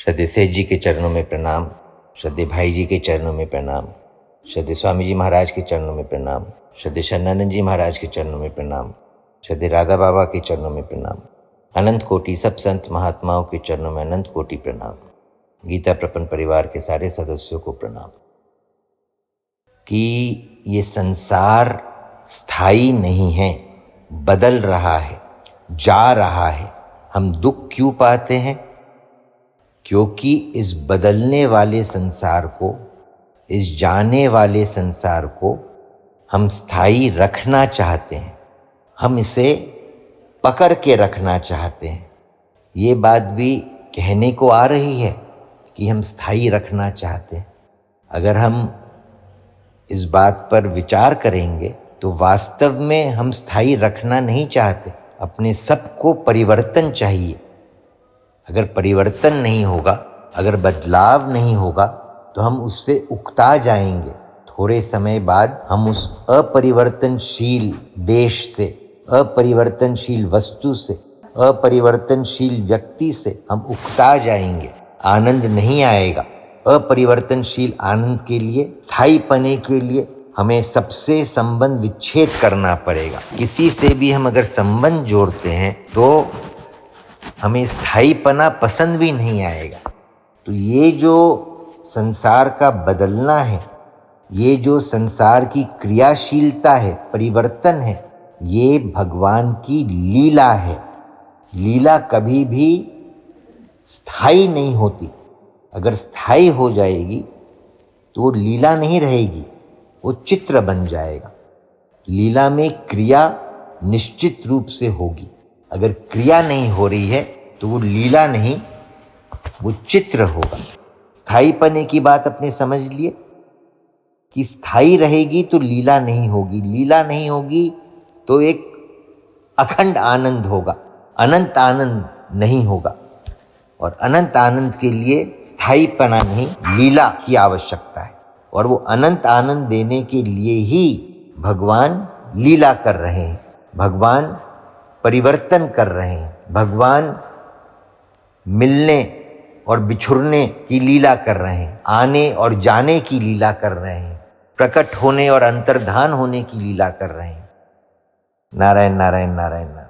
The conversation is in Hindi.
श्रद्धेय सेठ जी के चरणों में प्रणाम, श्रद्धेय भाई जी के चरणों में प्रणाम, श्रद्धेय स्वामी जी महाराज के चरणों में प्रणाम, श्रद्धेय शरणानंद जी महाराज के चरणों में प्रणाम, श्रद्धेय राधा बाबा के चरणों में प्रणाम, अनंत कोटि सब संत महात्माओं के चरणों में अनंत कोटि प्रणाम, गीता प्रपन्न परिवार के सारे सदस्यों को प्रणाम। कि ये संसार स्थायी नहीं है, बदल रहा है, जा रहा है। हम दुख क्यों पाते हैं? क्योंकि इस बदलने वाले संसार को, इस जाने वाले संसार को हम स्थायी रखना चाहते हैं, हम इसे पकड़ के रखना चाहते हैं। ये बात भी कहने को आ रही है कि हम स्थायी रखना चाहते हैं। अगर हम इस बात पर विचार करेंगे तो वास्तव में हम स्थायी रखना नहीं चाहते। अपने सबको परिवर्तन चाहिए। अगर परिवर्तन नहीं होगा, अगर बदलाव नहीं होगा तो हम उससे उकता जाएंगे। थोड़े समय बाद हम उस अपरिवर्तनशील देश से, अपरिवर्तनशील वस्तु से, अपरिवर्तनशील व्यक्ति से हम उकता जाएंगे। आनंद नहीं आएगा। अपरिवर्तनशील आनंद के लिए, स्थायी पने के लिए हमें सबसे संबंध विच्छेद करना पड़ेगा। किसी से भी हम अगर संबंध जोड़ते हैं तो हमें स्थायीपना पसंद भी नहीं आएगा। तो ये जो संसार का बदलना है, ये जो संसार की क्रियाशीलता है, परिवर्तन है, ये भगवान की लीला है। लीला कभी भी स्थायी नहीं होती। अगर स्थायी हो जाएगी तो वो लीला नहीं रहेगी, वो चित्र बन जाएगा। लीला में क्रिया निश्चित रूप से होगी। अगर क्रिया नहीं हो रही है तो वो लीला नहीं, वो चित्र होगा। स्थायीपने की बात अपने समझ लिए कि स्थायी रहेगी तो लीला नहीं होगी, लीला नहीं होगी तो एक अखंड आनंद होगा, अनंत आनंद नहीं होगा। और अनंत आनंद के लिए स्थायीपना नहीं, लीला की आवश्यकता है। और वो अनंत आनंद देने के लिए ही भगवान लीला कर रहे हैं, भगवान परिवर्तन कर रहे हैं, भगवान मिलने और बिछुड़ने की लीला कर रहे हैं, आने और जाने की लीला कर रहे हैं, प्रकट होने और अंतर्धान होने की लीला कर रहे हैं। नारायण नारायण नारायण नारायण।